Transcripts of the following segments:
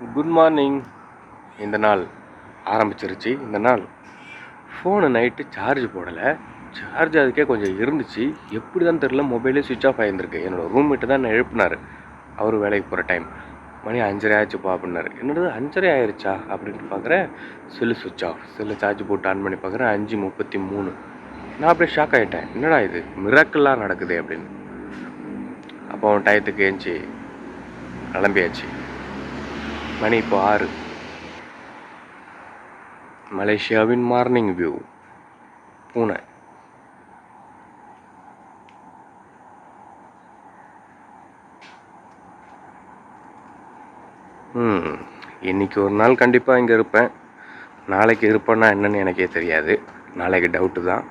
Good morning. இந்த நாள் ஆரம்பிச்சிருச்சு. இந்த நாள் ஃபோனு நைட்டு சார்ஜ் போடலை. சார்ஜ் அதுக்கே கொஞ்சம் இருந்துச்சு. எப்படி தான் தெரில, மொபைலே சுவிட்ச் ஆஃப் ஆகியிருந்திருக்கு. என்னோடய ரூம்மேட்டு தான் என்னை எழுப்பினார். அவர் வேலைக்கு போகிற டைம். மணி 5:30 ஆச்சுப்பா அப்படின்னாரு. என்னது 5:30 ஆயிடுச்சா அப்படின்ட்டு பார்க்குறேன். செல்லு சுவிட்ச் ஆஃப். செல்லு சார்ஜ் போட்டு ஆன் பண்ணி பார்க்குறேன் 5:33. நான் அப்படியே ஷாக் ஆகிட்டேன். என்னடா இது மிராக்கிளாக நடக்குது அப்படின்னு. அப்போ அவன் டயத்துக்கு ஏஞ்சி கிளம்பியாச்சு. மணி இப்போ 6. மலேசியாவின் மார்னிங் வியூ பூனை. இன்றைக்கி ஒரு நாள் கண்டிப்பாக இங்கே இருப்பேன். நாளைக்கு இருப்பேன்னா என்னன்னு எனக்கே தெரியாது. நாளைக்கு டவுட்டு தான்.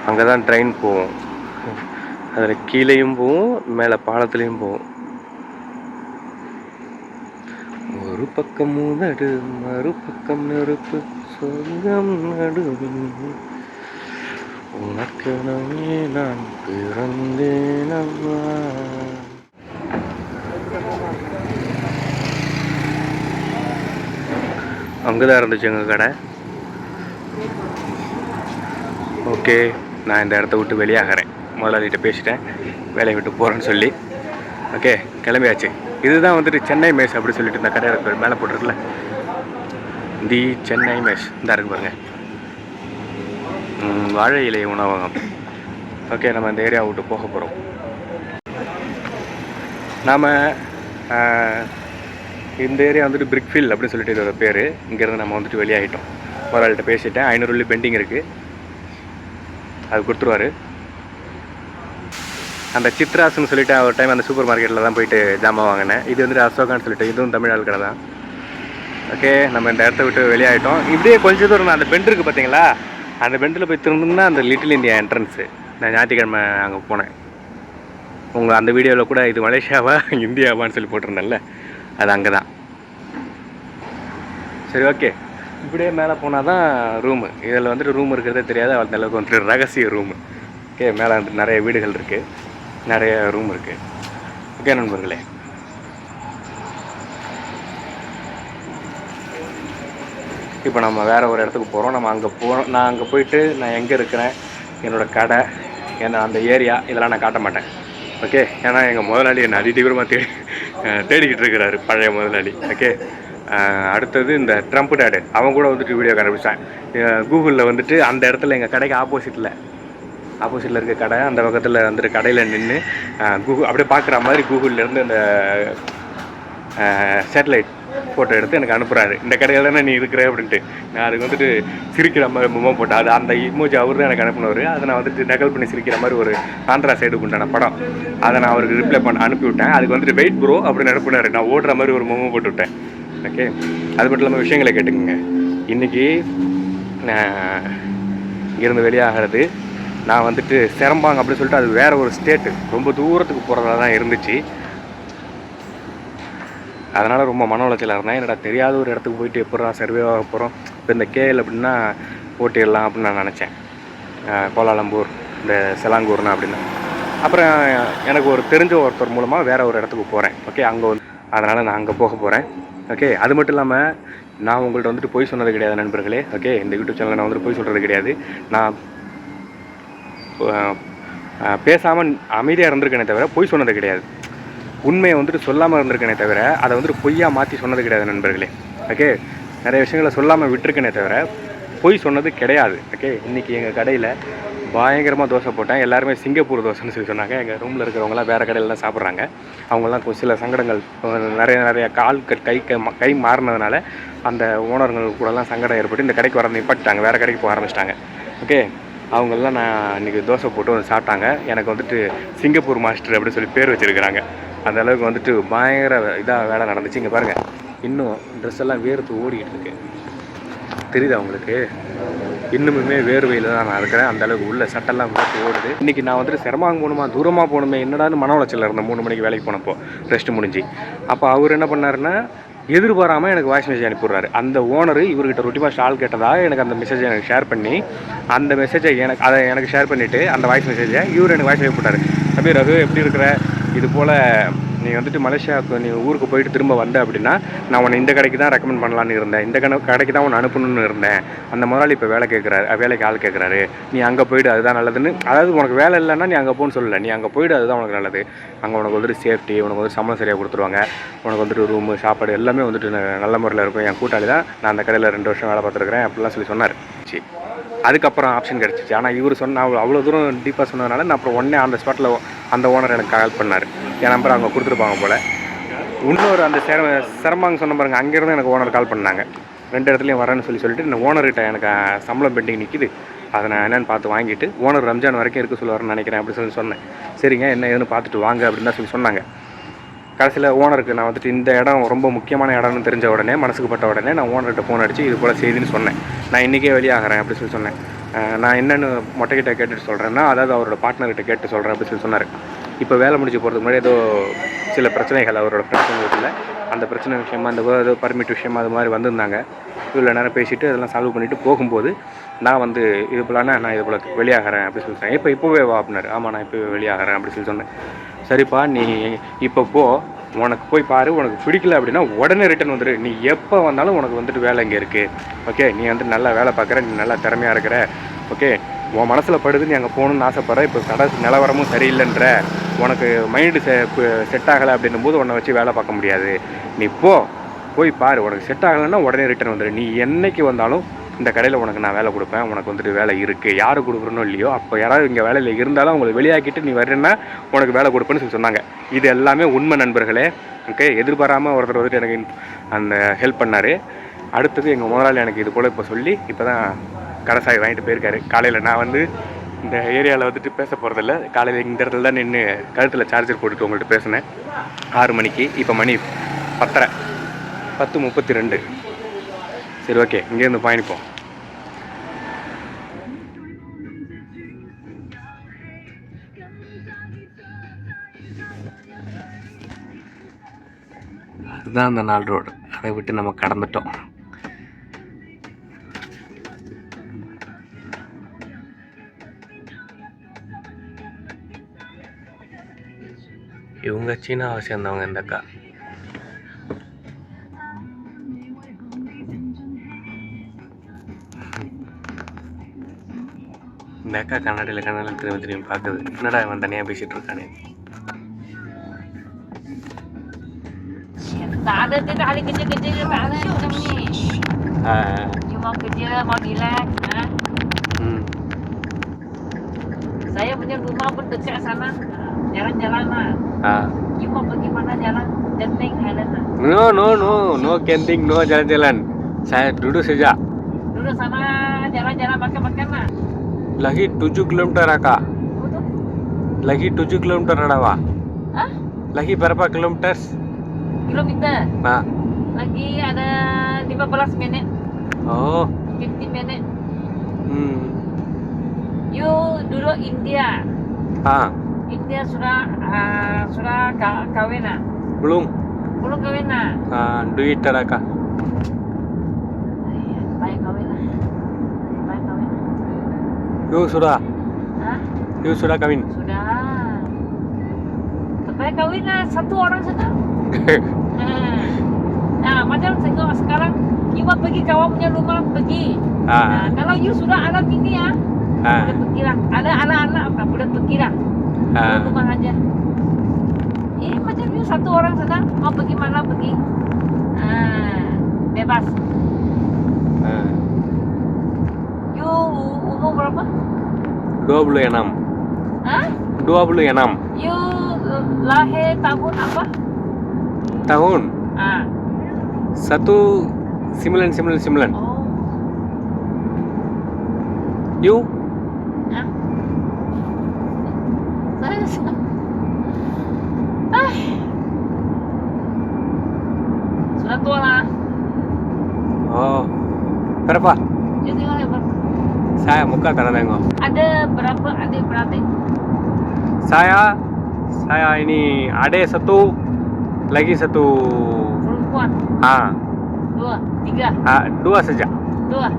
அங்கே தான் ட்ரெயின் போவோம். அதில் கீழேயும் போவோம், மேலே பாலத்துலேயும் போவோம். ஒரு பக்கம் மூதடு, மறுபக்கம் நெருப்பு, சொர்க்கம் நடுவில் உனக்கெனவே நான் பிறந்தேனம்மா. அங்கதான் இருந்துச்சு எங்கள் கடை. ஓகே, நான் இந்த இடத்த விட்டு வெளியாகிறேன். முதலாளிகிட்ட பேசிட்டேன், வேலையை விட்டு போகிறேன்னு சொல்லி. ஓகே, கிளம்பியாச்சு. இதுதான் வந்துட்டு சென்னை மெஸ் அப்படி சொல்லிட்டு இந்த கடை பேர் மேலே போட்டிருக்குல்ல, தி சென்னை மெஸ். இந்த இருக்கு பாருங்க, வாழை இலை உணவகம். ஓகே, நம்ம இந்த ஏரியா விட்டு போக போகிறோம். நாம் இந்த ஏரியா வந்துட்டு பிரிக்ஃபீல்ட் அப்படின்னு சொல்லிட்டு இதோட பேர். இங்கேருந்து நம்ம வந்துட்டு வெளியாகிட்டோம். முதலாளிகிட்ட பேசிட்டேன். 500 வெள்ளி பெண்டிங் இருக்குது, அது கொடுத்துருவாரு. அந்த சித்ராஸ்ன்னு சொல்லிட்டு ஒரு டைம் அந்த சூப்பர் மார்க்கெட்டில் தான் போயிட்டு ஜாமான் வாங்கினேன். இது வந்துட்டு அசோகான்னு சொல்லிட்டு, இதுவும் தமிழ்நாடு கடை தான். ஓகே, நம்ம இந்த இடத்த விட்டு வெளியாகிட்டோம். இப்படியே கொஞ்சம் தூரம் அந்த பெண்ட் இருக்குது பார்த்தீங்களா, அந்த பெண்டில் போய் திரும்பினா அந்த லிட்டில் இந்தியா என்ட்ரன்ஸு. நான் ஞாயிற்றுக்கிழமை அங்கே போனேன். உங்கள் அந்த வீடியோவில் கூட இது மலேசியாவா இந்தியாவான்னு சொல்லி போட்டிருந்தேன்ல, அது அங்கே தான். சரி, ஓகே. இப்படியே மேலே போனால் தான் ரூமு. இதில் வந்துட்டு ரூம் இருக்கிறதே தெரியாது. அந்த அளவுக்கு வந்துட்டு ரகசிய ரூமு. ஓகே, மேலே வந்துட்டு நிறைய வீடுகள் இருக்குது, நிறைய ரூம் இருக்குது. ஓகே நண்பர்களே, இப்போ நம்ம வேறு ஒரு இடத்துக்கு போகிறோம். நம்ம அங்கே போகிறோம். நான் அங்கே போயிட்டு நான் எங்கே இருக்கிறேன், என்னோடய கடை, என்ன அந்த ஏரியா, இதெல்லாம் நான் காட்ட மாட்டேன். ஓகே, ஏன்னா எங்கள் முதலாளி என்னை அதிதீவிரமாக தேடிக்கிட்டு இருக்கிறாரு, பழைய முதலாளி. ஓகே, அடுத்தது இந்த ட்ரம்ப் டேடு, அவன் கூட வந்துட்டு வீடியோ கண்டுபிடிச்சான். கூகுளில் வந்துட்டு அந்த இடத்துல எங்கள் கடைக்கு ஆப்போசிட்டில் இருக்க கடை, அந்த பக்கத்தில் வந்துட்டு கடையில் நின்று அப்படியே பார்க்குற மாதிரி கூகுள்லேருந்து அந்த சேட்டலைட் ஃபோட்டோ எடுத்து எனக்கு அனுப்புகிறாரு. இந்த கடையில் தானே நீ இருக்கிற அப்படின்ட்டு. நான் அதுக்கு வந்துட்டு சிரிக்கிற மாதிரி பொம்மை போட்டேன். அது அந்த இமோஜி அவர் தான் எனக்கு அனுப்பினவர். அதை நான் வந்துட்டு நகல் பண்ணி சிரிக்கிற மாதிரி ஒரு ஆந்திரா சைடுக்கு உண்டான படம், அதை நான் அவருக்கு ரிப்ளை பண்ண அனுப்பிவிட்டேன். அதுக்கு வந்துட்டு வெயிட் ப்ரோ அப்படின்னு அனுப்பினார். நான் ஓடுற மாதிரி ஒரு பொம்மை போட்டு விட்டேன். ஓகே, அது மட்டும் இல்லாமல் விஷயங்களை கேட்டுக்குங்க. இன்றைக்கி நான் இங்கேருந்து வெளியாகிறது, நான் வந்துட்டு செரம்பாங்க அப்படின்னு சொல்லிட்டு அது வேறு ஒரு ஸ்டேட்டு, ரொம்ப தூரத்துக்கு போகிறதா தான் இருந்துச்சு. அதனால் ரொம்ப மன உளைச்சலாக இருந்தேன். என்னடா தெரியாத ஒரு இடத்துக்கு போயிட்டு எப்படா சர்வே ஆக போகிறோம். இப்போ இந்த கேஎல் அப்படின்னா ஓட்டிடலாம் அப்படின்னு நான் நினச்சேன். கோலாலம்பூர், இந்த செலாங்கூர்னா அப்படின்னு. அப்புறம் எனக்கு ஒரு தெரிஞ்ச ஒருத்தர் மூலமாக வேறு ஒரு இடத்துக்கு போகிறேன். ஓகே, அங்கே வந்து அதனால் நான் அங்கே போக போகிறேன். ஓகே, அது மட்டும் இல்லாமல் நான் உங்கள்கிட்ட வந்துட்டு போய் சொன்னது கிடையாது நண்பர்களே. ஓகே, இந்த யூடியூப் சேனலில் நான் வந்துட்டு போய் சொல்கிறது கிடையாது. நான் பேசாமல் அமைதியாக இருந்திருக்கேனே தவிர போய் சொன்னது கிடையாது. உண்மையை வந்துட்டு சொல்லாமல் இருந்திருக்கேனே தவிர அதை வந்துட்டு பொய்யா மாற்றி சொன்னது கிடையாது நண்பர்களே. ஓகே, நிறைய விஷயங்களை சொல்லாமல் விட்டுருக்கேனே தவிர பொய் சொன்னது கிடையாது. ஓகே, இன்றைக்கி எங்கள் கடையில் பயங்கரமாக தோசை போட்டேன். எல்லாருமே சிங்கப்பூர் தோசைன்னு சொல்லி சொன்னாங்க. எங்கள் ரூமில் இருக்கிறவங்களாம் வேறு கடையிலலாம் சாப்பிட்றாங்க. அவங்களாம் சில சங்கடங்கள், நிறைய கால் கை மாறினதுனால அந்த ஓனர்கள் கூடலாம் சங்கடம் ஏற்பட்டு இந்த கடைக்கு வர நிப்பாட்டாங்க, வேறு கடைக்கு போக ஆரம்பிச்சிட்டாங்க. ஓகே, அவங்களெலாம் நான் இன்றைக்கி தோசை போட்டு வந்து சாப்பிட்டாங்க. எனக்கு வந்துட்டு சிங்கப்பூர் மாஸ்டர் அப்படின்னு சொல்லி பேர் வச்சுருக்கிறாங்க. அந்த அளவுக்கு வந்துட்டு பயங்கர இதாக வேலை நடந்துச்சு. இங்கே பாருங்கள், இன்னும் ட்ரெஸ் எல்லாம் வேர்த்து ஓடிக்கிட்டு இருக்கு. தெரியுதா உங்களுக்கு? இன்னுமுமே வேர்வையில் தான் நான் இருக்கிறேன். அந்த அளவுக்கு உள்ள சட்டெல்லாம் வேர்த்து ஓடுது. இன்றைக்கி நான் வந்துட்டு சிரமம் போகணுமா, தூரமாக போகணுமே, என்னடான்னு மன உளைச்சல் இருந்தேன். 3 மணிக்கு வேலைக்கு போனப்போ ரெஸ்ட்டு முடிஞ்சு. அப்போ அவர் என்ன பண்ணாருன்னா, எதிர்பாராமல் எனக்கு வாய்ஸ் மெசேஜ் அனுப்பிடுறாரு. அந்த ஓனர் இவர்கிட்ட ரொட்டிமா ஸ்டால் கேட்டதாக எனக்கு அந்த மெசேஜை எனக்கு ஷேர் பண்ணி, அந்த மெசேஜை எனக்கு ஷேர் பண்ணிவிட்டு அந்த வாய்ஸ் மெசேஜை இவர் எனக்கு வாய்ஸ் மெசேஜ் போட்டார். அப்படியே ரகு எப்படி இருக்கிற, இது போல் நீ வந்துட்டு மலேசியாவுக்கு நீ ஊருக்கு போயிட்டு திரும்ப வந்த அப்படின்னா நான் உன்னை இந்த கடைக்கு தான் ரெக்கமெண்ட் பண்ணலான்னு இருந்தேன், இந்த கடைக்கு தான் உன்னை அனுப்பணும்னு இருந்தேன், அந்த முதலாளி இப்போ வேலைக்கு ஆள் கேட்குறாரு, நீ அங்கே போய்டு அதுதான் நல்லதுன்னு. அதாவது உனக்கு வேலை இல்லைன்னா நீ அங்கே போகணும்னு சொல்லலை, நீ அங்கே போய்டு அதுதான் உனக்கு நல்லது. அங்கே உனக்கு வந்துட்டு சேஃப்டி, உனக்கு வந்து சம்பளம் சரியாக கொடுத்துருவாங்க, உனக்கு வந்துட்டு ரூமு சாப்பாடு எல்லாமே வந்துட்டு நல்ல முறையில் இருக்கும். என் கூட்டாளி தான் நான் அந்த கடையில் 2 வருஷம் வேலை பார்த்துருக்குறேன் அப்படிலாம் சொல்லி சொன்னார். சரி, அதுக்கப்புறம் ஆப்ஷன் கிடச்சிச்சு. ஆனால் இவர் அவ்வளோ தூரம் டீப்பாக சொன்னதுனால நான் அப்புறம் உடனே அந்த ஸ்பாட்டில் அந்த ஓனர் எனக்கு கால் பண்ணார். என் நம்பர் அவங்க கொடுத்துருப்பாங்க போல். இன்னொரு அந்த சிரமங்க சொன்ன பாருங்க, அங்கேருந்து எனக்கு ஓனர் கால் பண்ணாங்க. 2 இடத்துலையும் வரேன்னு சொல்லிட்டு இந்த ஓனர்கிட்ட எனக்கு சம்பளம் பெண்டிங் நிற்கிது, அதை நான் என்னென்னு பார்த்து வாங்கிட்டு ஓனர் ரம்ஜான் வரைக்கும் இருக்க சொல்லுவார்னு நினைக்கிறேன் அப்படின்னு சொன்னேன். சரிங்க, என்ன ஏதுன்னு பார்த்துட்டு வாங்க அப்படின்னு தான் சொன்னாங்க. கடைசியில் ஓனருக்கு நான் வந்துட்டு இந்த இடம் ரொம்ப முக்கியமான இடம்னு தெரிஞ்ச உடனே, மனசுக்கு பட்ட உடனே நான் ஓனர்கிட்ட ஃபோன் அடித்து இது போல் செய்தின்னு சொன்னேன். நான் இன்றைக்கே வெளியாகிறேன் அப்படின்னு சொன்னேன். நான் என்னென்னு மொட்டைக்கிட்ட கேட்டுட்டு சொல்கிறேன்னா, அதாவது அவரோட பார்ட்னர்கிட்ட கேட்டு சொல்கிறேன் அப்படின்னு சொன்னார். இப்போ வேலை முடிஞ்சு போகிறதுக்கு முன்னாடி ஏதோ சில பிரச்சனைகள் அவரோட ஃப்ரெண்ட்ஸ் வீட்டில், அந்த பிரச்சனை விஷயமா அந்த ஏதோ பர்மிட் விஷயமா அது மாதிரி வந்திருந்தாங்க. இவ்வளோ நேரம் பேசிவிட்டு அதெல்லாம் சால்வ் பண்ணிவிட்டு போகும்போது நான் வந்து இது போலன்னா நான் இது போல் வெளியாகிறேன் அப்படின்னு சொல்லிட்டேன். இப்போவே வா அப்படின்னாரு. ஆமாம், நான் இப்போ வெளியாகிறேன் அப்படின்னு சொன்னேன். சரிப்பா, நீ இப்போ போ, உனக்கு போய் பாரு, உனக்கு பிடிக்கல அப்படின்னா உடனே ரிட்டன் வந்துடு, நீ எப்போ வந்தாலும் உனக்கு வந்துட்டு வேலை இங்கே இருக்குது, ஓகே, நீ வந்து நல்லா வேலை பார்க்குற, நீ நல்லா திறமையாக இருக்கிற, ஓகே, உன் மனசில் படுது, நீ அங்கே போகணுன்னு ஆசைப்படுற, இப்போ கடை நிலவரமும் சரியில்லைன்ற, உனக்கு மைண்டு செட் ஆகலை அப்படின்னும் போது உன்னை வச்சு வேலை பார்க்க முடியாது, நீ போய் பாரு, உனக்கு செட் ஆகலைன்னா உடனே ரிட்டன் வந்துடு, நீ என்றைக்கு வந்தாலும் இந்த கடையில் உனக்கு நான் வேலை கொடுப்பேன், உனக்கு வந்துட்டு வேலை இருக்குது, யார் கொடுக்குறனோ இல்லையோ அப்போ யாராவது இங்கே வேலையில் இருந்தாலும் அவங்களை வெளியாக்கிட்டு நீ வர்றேன்னா உனக்கு வேலை கொடுப்பேன்னு சொல்லி சொன்னாங்க. இது எல்லாமே உண்மை நண்பர்களே. ஓகே, எதிர்பாராமல் ஒருத்தர் வந்துட்டு எனக்கு அந்த ஹெல்ப் பண்ணார். அடுத்தது எங்கள் முதலாளி எனக்கு இது போல் இப்போ சொல்லி இப்போ தான் கடைசாய் வாங்கிட்டு போயிருக்காரு. காலையில் நான் வந்து இந்த ஏரியாவில் வந்துட்டு பேச போகிறதில்ல, காலையில் இந்த இடத்துல தான் நின்று கழுத்தில் சார்ஜர் போட்டுட்டு உங்கள்கிட்ட பேசினேன் 6 மணிக்கு. இப்போ மணி 10:32. சரி, ஓகே, இங்கேருந்து பயணிப்போம். அதுதான் அந்த 4 ரோடு, அதை விட்டு நம்ம கடந்துட்டோம். இவங்க சீனாவை சேர்ந்தவங்க இந்த அக்கா. இந்த அக்கா கண்ணாடியில் திரும்பி பார்க்குது, என்னடா இவன் தனியாக பேசிகிட்டு இருக்கானே. Tak ada, tidak ada kerja-kerja je, tak ada macam ni. You mau kerja, mau relax. Saya punya rumah pun dekat sana. Jalan-jalan lah. You mau pergi mana jalan? Genting Highland lah. No Genting, no jalan-jalan. Saya duduk saja. Duduk sana, jalan-jalan, makan-makan lah. Lagi 7 kilometer Kak. Betul? Lagi 7 kilometer ada Pak. Hah? Lagi berapa kilometer? Kilometer? Nah. Lagi ada 15 minit. Oh. 15 minit. You duduk India. India sudah kawin lah? Belum kawin lah. Duit ada Kak. Baik kawin lah. You sudah? You sudah kawin? Sudah. Baik kawin lah, 1 orang sudah. Nah, macam tengok sekarang you mau pergi kawan punya rumah, pergi. Kalau you sudah ada bini boleh pergi lah. Ada anak-anak boleh pergi lah. Rumah aja. Macam you 1 orang sedang mau pergi mana pergi. Bebas. You umur berapa? 26. 26. You lahir tahun apa? Tahun? 1999. Oh. You? Sudah tua lah. Oh. Berapa? You tengok berapa? Saya muka tak tengok. Ada berapa adik-beradik? Saya ini adik 1, lagi 1 perempuan. 2, 3. 2 saja. 2.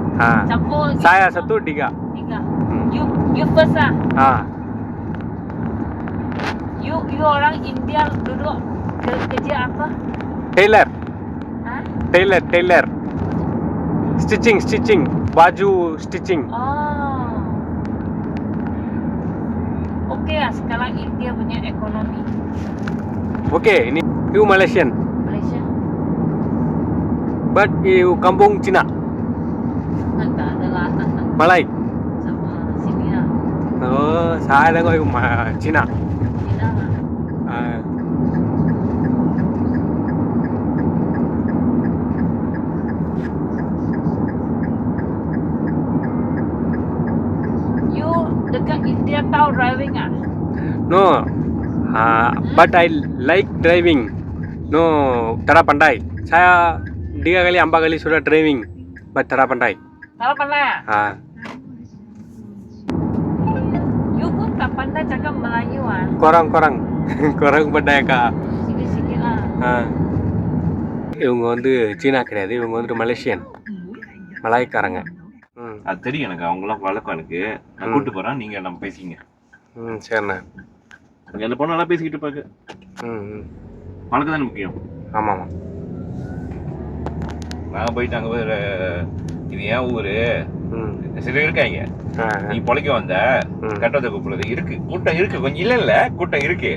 Campur. Saya 1, 3. You first lah. You orang India dulu kerja apa? Tailor. Hah? Tailor. Stitching. Baju stitching. Oh. Oke ya, sekarang India punya ekonomi. Okay, ini you Malaysian. Malaysia. But you kampung Cina. Tak ada lah. Malay. Sama sini lah. Oh, saya dengar you Cina. Cina lah. You dekat India tahu driving ah? No. But I like driving. No, tara pandai. Saya 3 kali 4 kali sudah driving. But tara pandai. Tahu pernah? Ah. You pun tak pandai cakap Melayu ah? Korang pandai kah? Sikit-sikit lah. இவங்க வந்து சீனா கிடையாது, இவங்க வந்து Malaysian, மலாய்க்காரங்க. அது தெரியும் எனக்கு, அவங்களாம் வழக்கம் எனக்கு. நான் கூப்பிட்டு போறேன், நீங்க நம்ம பேசிங்க. சரிண்ணா. அந்த பொண்ணு நல்லா பேசிக்கிட்டு பாக்க. பழக்கம் தானே முக்கியம். ஆமாம். நான் போயிட்டு அங்கே போய் இது ஏன் ஊரு சில இருக்காங்க, நீ பொழைக்க வந்த கட்டத்தை கூப்பிடுறது இருக்கு, கூட்டம் இருக்கு, கொஞ்சம் இல்ல கூட்டம் இருக்கு.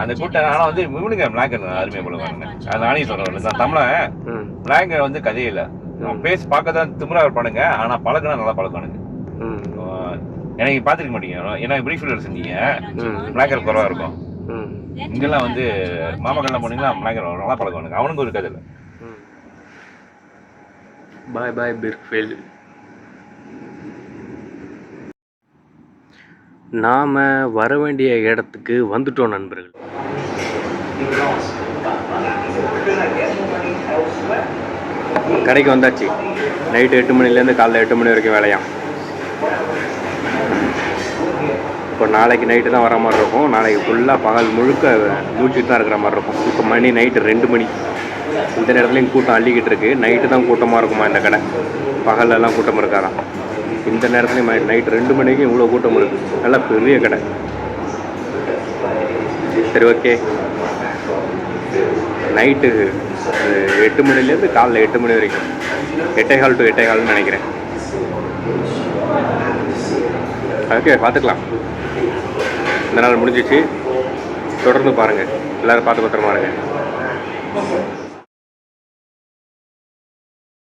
அந்த கூட்டம் ஆனா வந்து இவனுங்க பிளாங்கர் அருமையா போடுவாங்க. அது நானே சொல்றேன், நான் தமிழன் பிளாங்கர் வந்து கதையே இல்லை, பேசி பார்க்க தான் திமுறா இருப்பானுங்க, ஆனா பழக்கம்னா நல்லா பழக்கானுங்க. எனக்கு பார்த்துருக்க மாட்டீங்க, ஏன்னா பிரீஃபீல்டர் செஞ்சீங்க பிளாங்கர் குறவா இருக்கும். இங்கெல்லாம் வந்து மாமாக்கள்லாம் போனீங்கன்னா பிளாங்கர் நல்லா பழக்கானுங்க, அவனுக்கு ஒரு கதை இல்லை. பாய் பிர்க்ஃபீல்ட். நாம் வர வேண்டிய இடத்துக்கு வந்துட்டோம் நண்பர்கள். கடைக்கு வந்தாச்சு. நைட்டு 8 மணிலேருந்து காலைல 8 மணி வரைக்கும் வேலையாம். இப்போ நாளைக்கு நைட்டு தான் வர மாதிரி இருக்கும். நாளைக்கு ஃபுல்லாக பகல் முழுக்க மூச்சுட்டு தான் இருக்கிற மாதிரி இருக்கும். இப்போ மணி நைட்டு 2 மணி. இந்த நேரத்துலையும் கூட்டம் அள்ளிக்கிட்டு இருக்குது. நைட்டு தான் கூட்டமாக இருக்குமா இந்த கடை, பகலெல்லாம் கூட்டம் இருக்காராம். இந்த நேரத்துலையும் நைட்டு 2 மணிக்கு இவ்வளோ கூட்டம் இருக்குது. நல்லா பெரிய கடை. சரி, ஓகே. நைட்டு 8 மணிலேருந்து காலைல 8 மணி வரைக்கும், 8:15 to 8:15 நினைக்கிறேன். ஓகே, பார்த்துக்கலாம். இந்த நாள் முடிஞ்சிச்சு. தொடர்ந்து பாருங்கள். எல்லோரும் பார்த்து பத்திரமா இருங்க.